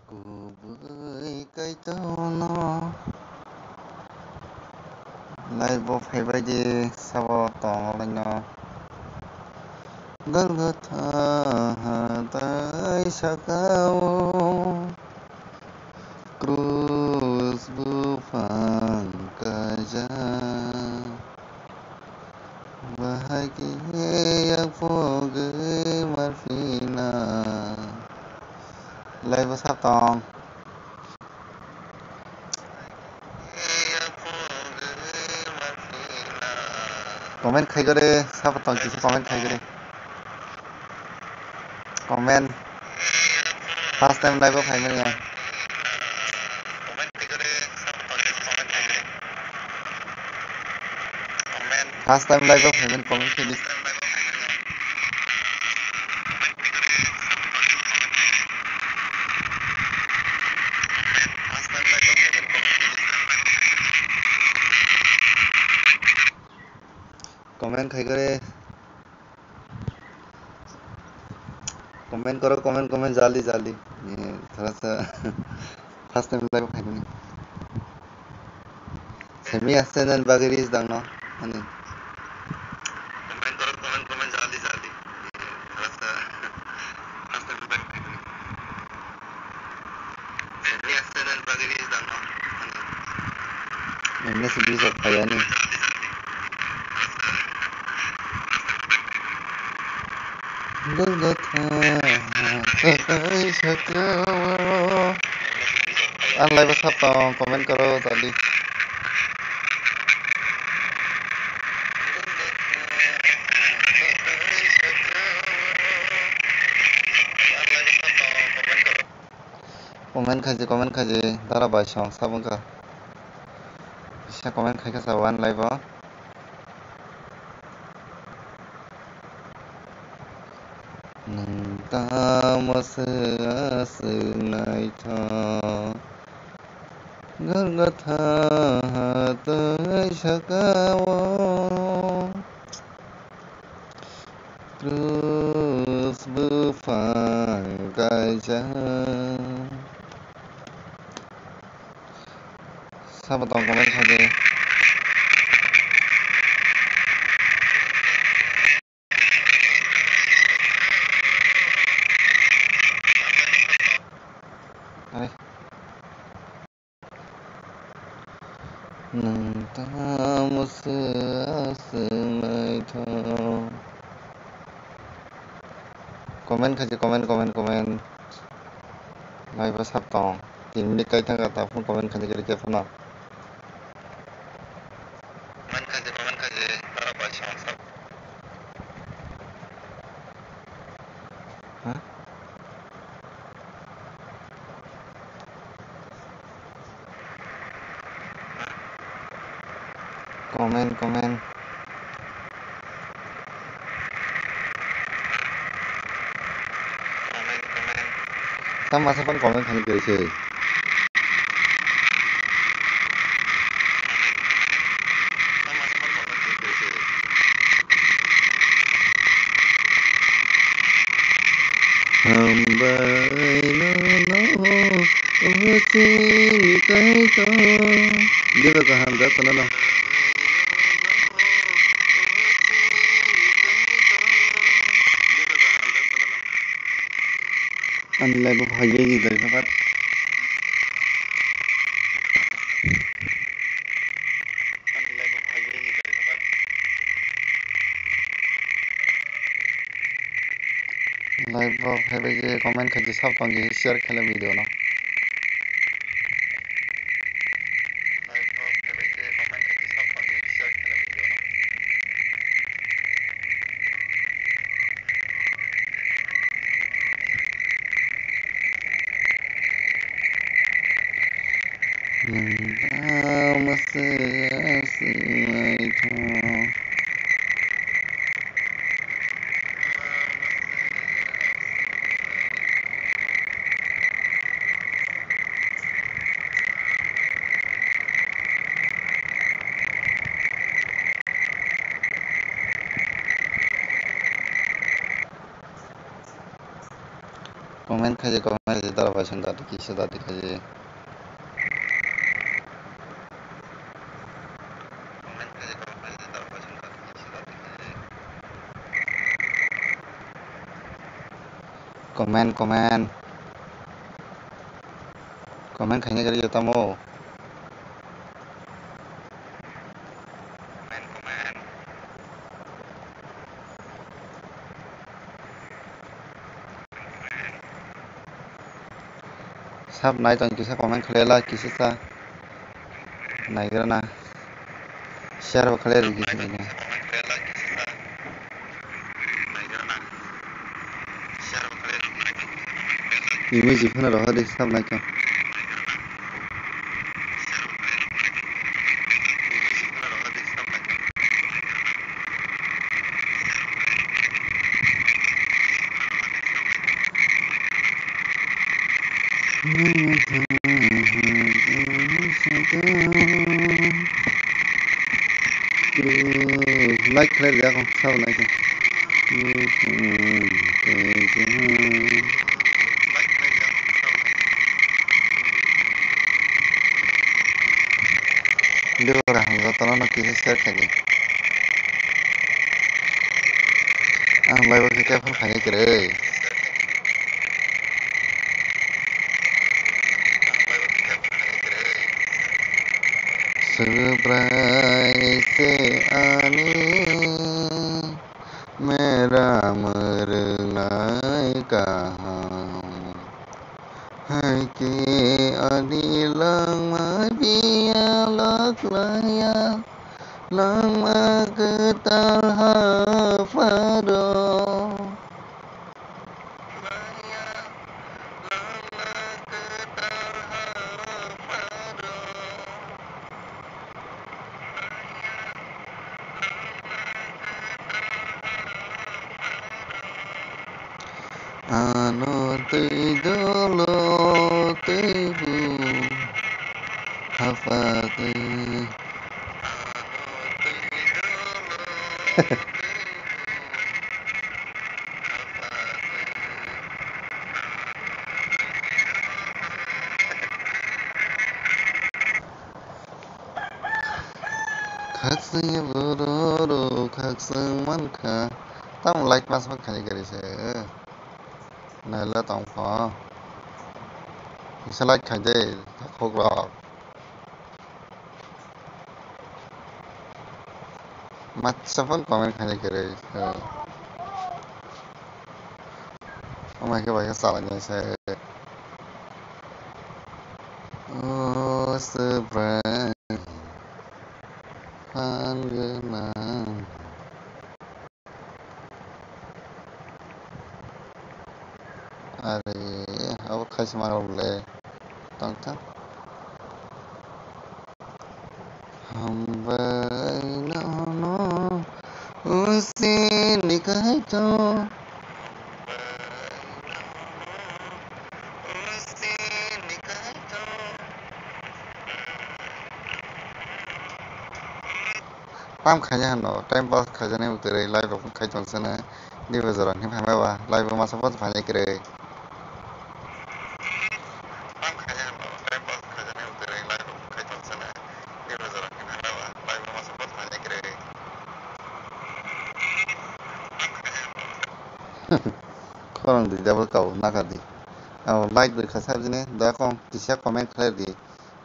गुबै kaitauna लाइभआव फैबायदि साबतलायना गोलगोथाय साखाव Cruz bufankaya bahagia foge marfina Live sắp tòng comment khai करे sắp tòng কিছু comment khai करे comment first time live file নিয়া first time live file comment khai dis comment khai करे comment करो comment जल्दी जल्दी ये थोड़ा सा first time live फाइल नहीं semi ascendant bagairis dang no ani comment करो comment जल्दी जल्दी थोड़ा सा first time live फाइल नहीं semi ascendant bagairis dang no ani इनमें से 20 खाया नहीं लाइव सब कमेंट करो जल्दी कमेंट खाजे Dara बाइसं साबुंका bisa komen khai kasawan live nang tamasa asunai tha gargatha hatai sakawa terus berfangkaja sahabat tong komen saja nang tamasa asunai tha komen kaje komen live sab tong 3 menit kai thang kata pun komen kaje kiri ke phone komen kaje tara baisang sab ha komen sama masa pun komen kali kiri sih hambai no uci kai to dia ke hamba kono an live bhai gi dari tempat live bhai ge comment khaji sab tangi share khale video na comment khaje dara baisan da kisi da khaje comment khanye gari tamo sab nai ton kisa comment khalela kisi sa naigrana share khale ri kisi ne image phone ro hade sab nai ton like khale ja kon sab nai ton Dora gotono no kisi share khaje bai ba ke phone khanye kre surprise se aane मेरा मरना कहाँ है कि adilang mabiya laklaya lama ketaha faro ano tidolo tibu hafate khaksin buroro khaksin manka tam like mas man khani kari se na la tong pho isa like khai de khok ro mat safan comment khani kare amai ke bai sa la se oh surprise Hangena are अब खाइस मारले तंता हम बैनो no उसी निकाय तो pam khanya no time pass khajane utere live ro khai chonsana di bazaran ni phama ba live ma support phane kre khorang di double kau nakadi au like được khasab jine da kon kisa comment clear di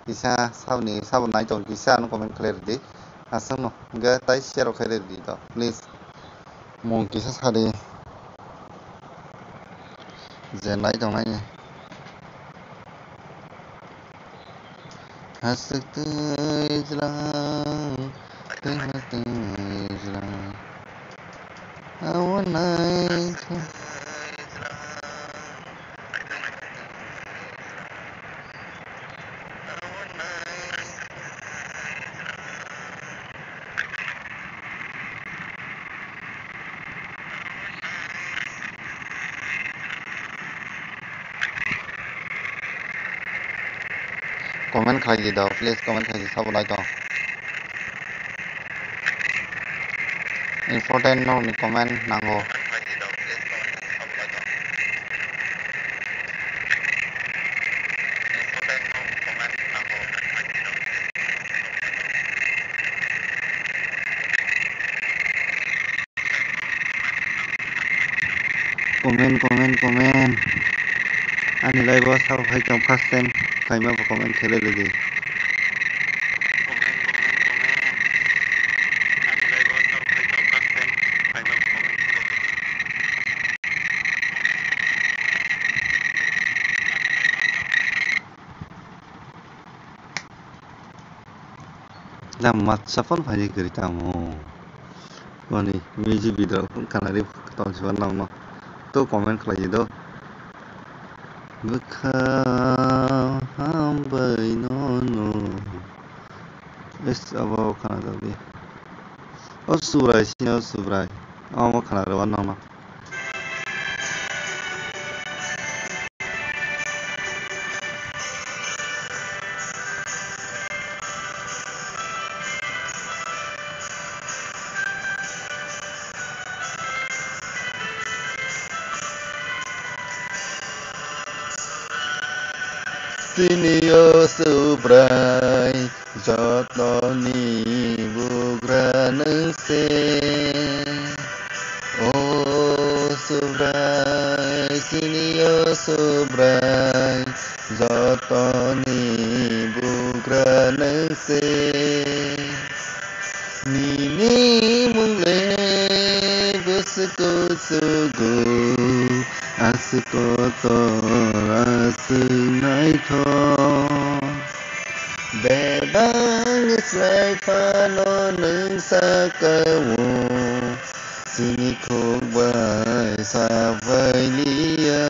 kisa sabni sab nai ton kisa no comment clear di asam no ga tai share khaire di to please mong kisa sare je nai ton nai hasakte islam tehate islam awanai comment khai daw please comment khai sab nai to important no comment nango Komen. Ani live sao hai chong first time kaima comment khele lagi. Nam mat sapon phai kiri tamu. Wani music video pun kanari tong siwan nang no. To comment khlai do. Bekau hambai nono. Es abo kana dabi. O subrai sino subrai. Amo kana rawan nang no. Sinio subrai jotoni bugrana se oh subrai sinio subrai jotoni bugrana se nini mungle busku sugu asikoto asunai tho bebang slai phano nung sakawo sini khúc bài xa vời lia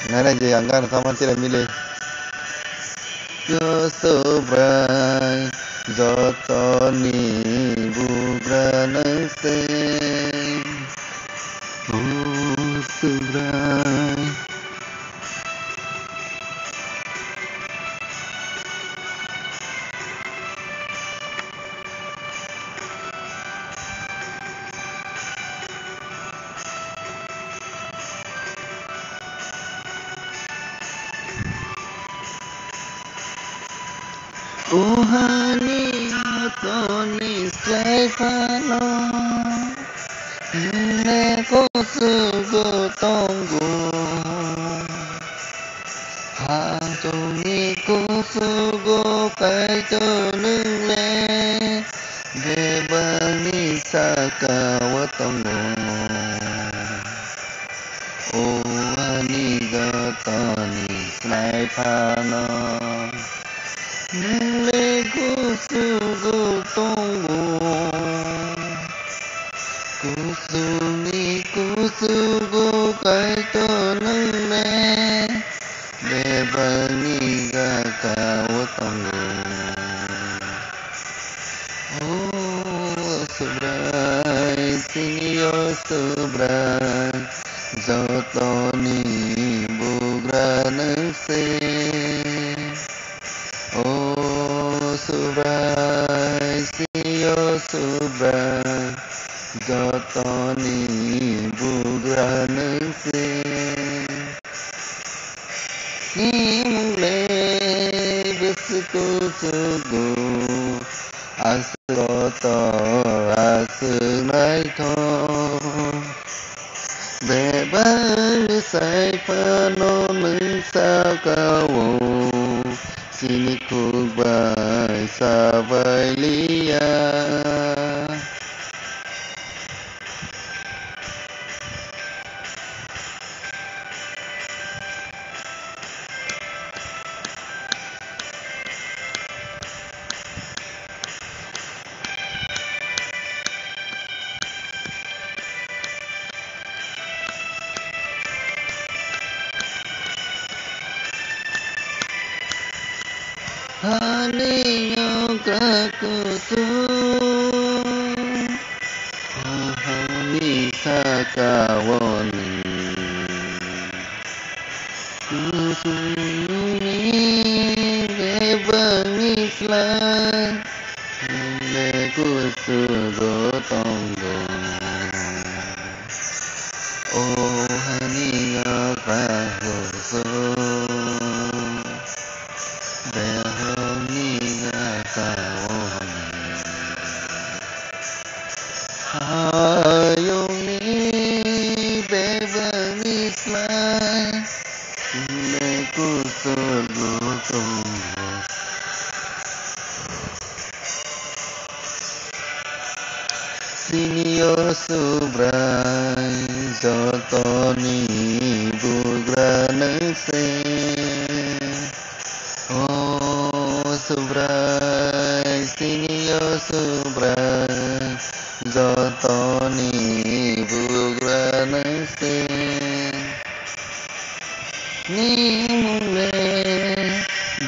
ngày nay gì ăn gan sao mà chỉ là mì lê yo sobrai jotoni bugrana se oh sobrai Uhani atoni slefano Neko sugo tongo Hatoni kusugo kaito nungle Bebani sakawa tongo Uhani gatoni slefano Nungle kusugo tongo Kusumi kusugo kaito nungle Bebani gakawa tongo Oh subrai sinio subrai Jotoni bugrana se oh subrai sinio subrai Jotoni bugrana se Nimule busku sugu asikoto asunai tho bebang sai phano nung sao kawo sini khúc bài xa vời lia Hani kakutu Hani sakawoni Kusuni bebani slai Nekusugo tongo Oh hani kakutu Behoni gakawoni Hayoni devil is mine. Aku sungguh Senior Subrai Jotoni Bugranese Oh Subrai Senior Subrai Jotoni Bugranese Ni mule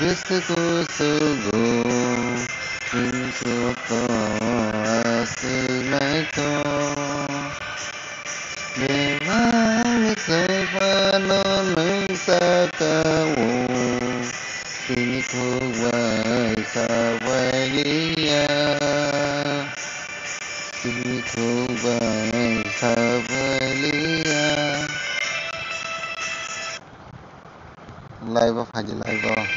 Gustuku sungguh Suko asinaito Memang sepanon sakawo Sini kuwai sawalia Sini kuwai sawalia Live of Haji live of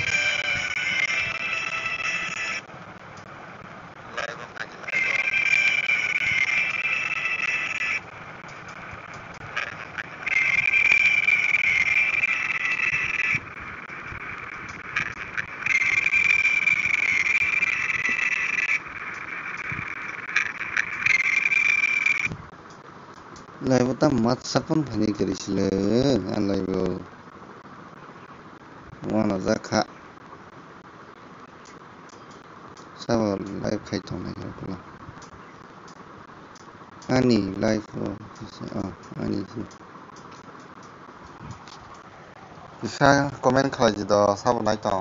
live त मजा पनि भने गरिसिले live वाना जाखा सब live खाइथौ Naila अनि live अनि बिसा comment खालायदो सब नायथौ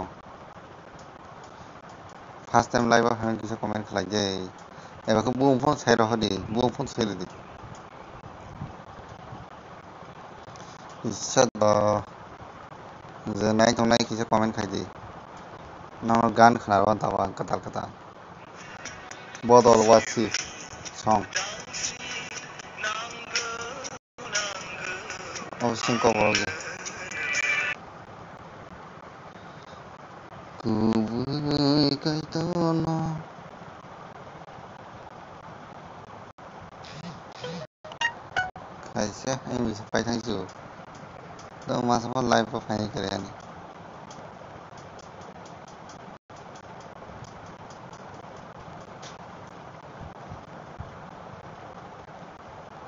फार्स्ट टाइम लाइभ हां किसा comment खालायदे एबाखौ Bum fun side हदि Bum fun side दि बिसा जे नायथौ नाय किसा कमेन्ट खायदि नाव गान खोनाबा तावा कताल कताल बदल वासी song 어신 거 모르게 구부의 가이도노 가이세 em bisa phải thay dù đâu mà sao live có phải cái này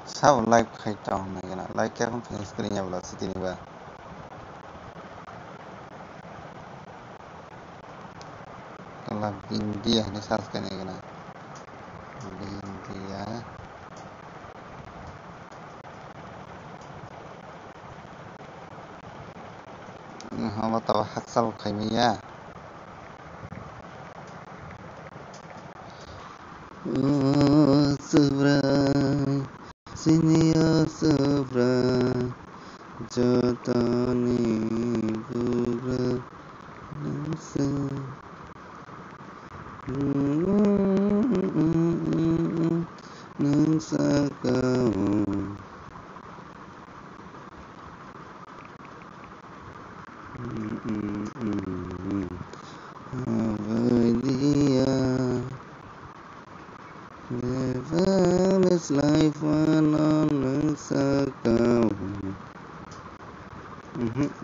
sao live khai tròn này cái nào live kéo không phải screen nhau là city này ba là India nó sao cái này India họ bắt đầu hát sao khai mi ya Subrai Senior Subrai Jotani Bugra Nase Nansakao Avadia Never is life one on Nansakao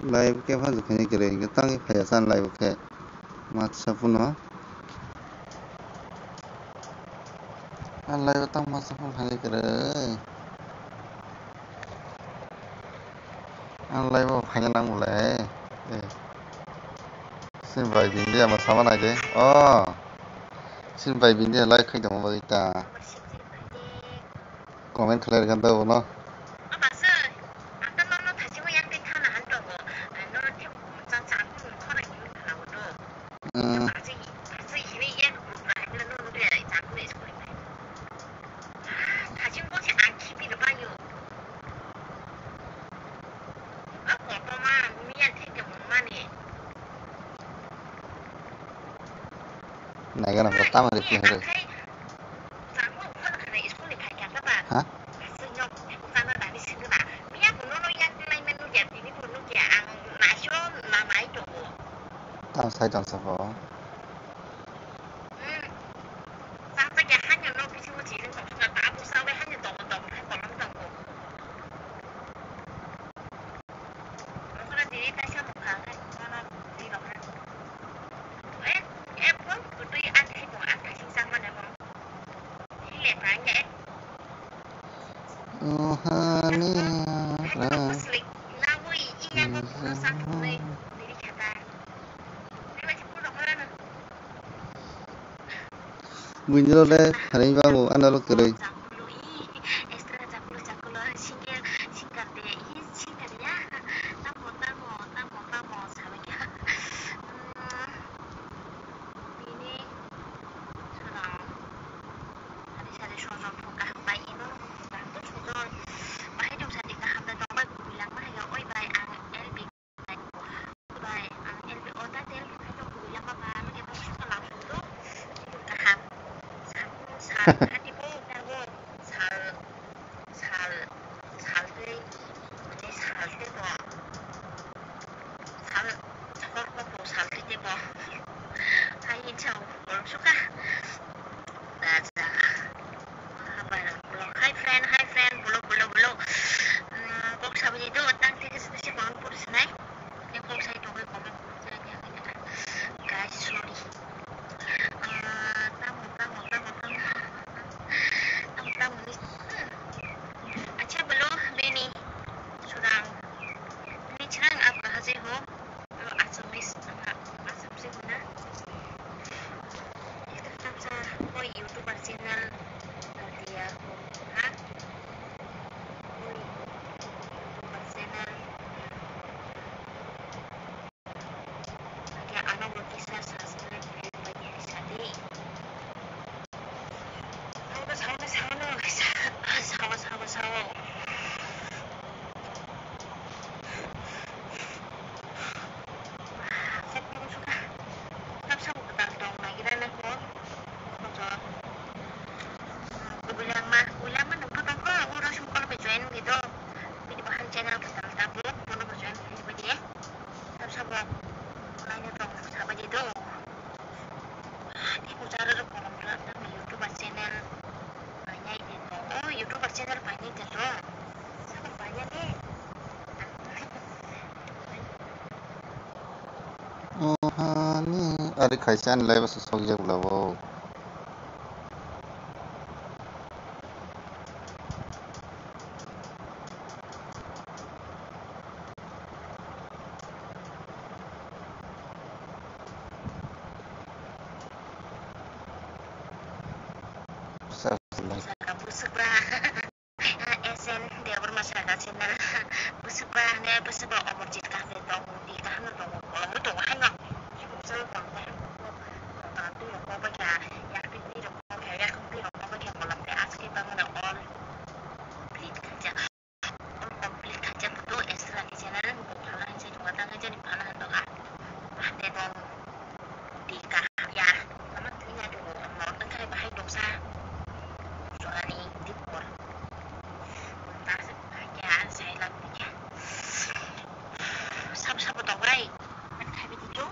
Live ke phase khane kare ke tang phaya san live ke mat sapuno an live tang mat sapun khane kare an live phaya nang mulai sin vai bindia ma sama nai de sin vai bindia live khai dong ba ta comment khalai kan da no này cái nào có tao mà được chưa rồi hả tao sai trong sập vỏ Jadi tasnya một hàng hay nó đi vào cái ấy em cũng cứ tuy ăn thì cũng ăn phải sinh sang bên này không thì lệ phải nhé hay có slick na vui ý nha có cũng sang cũng đi đi chả ta nếu mà chỉ có được hơn Bunyi deh, hari ini bangun, anda lo kiri. Ada kaisan lai bahasa Sogja bulawo. Busuk lah esen dia bermasyarakat channel busuk lah dia busuk lah omor jit kah dia tong di kah nu tong kalau mu tong hanya cukup sel tong tong tu lo ko ba ya ya ti ni lo ko ya ya ti lo ko ba ya malam dia aski bang na all complete kaca betul extra di channel bukan saya cuma tanya aja di mana untuk dia tong di kah ya sama tinggal dulu mau tengkai bahaya dosa soalnya di bawah kerjaan saya lakunya sabu-sabu tau guys kan habis itu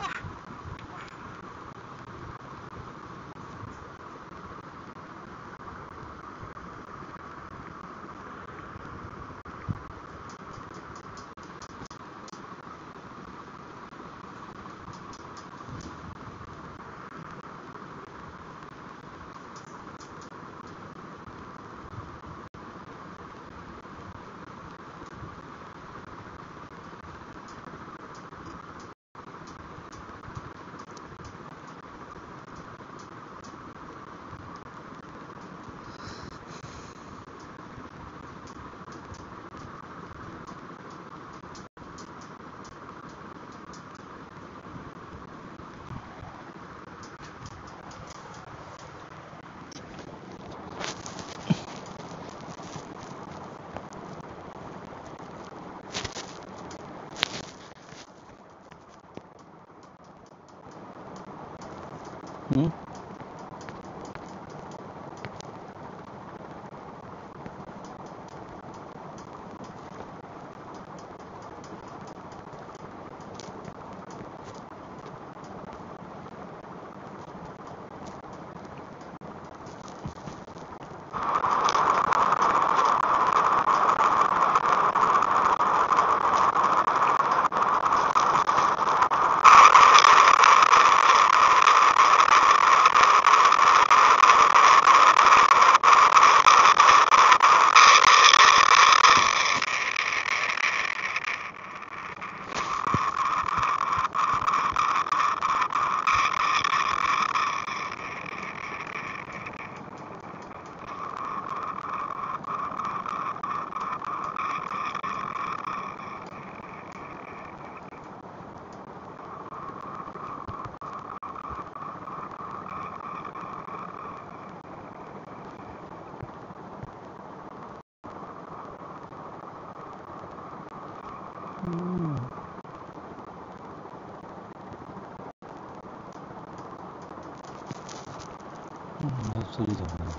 소리도 없네.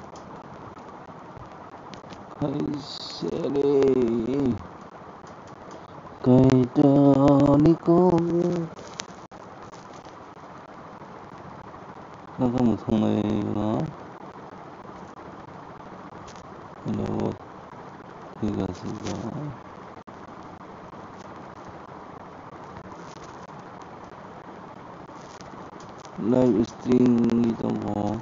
가이세리 가이다니고 나가 무성나이구나. 이거 이거 라이브 스트리밍이도 뭐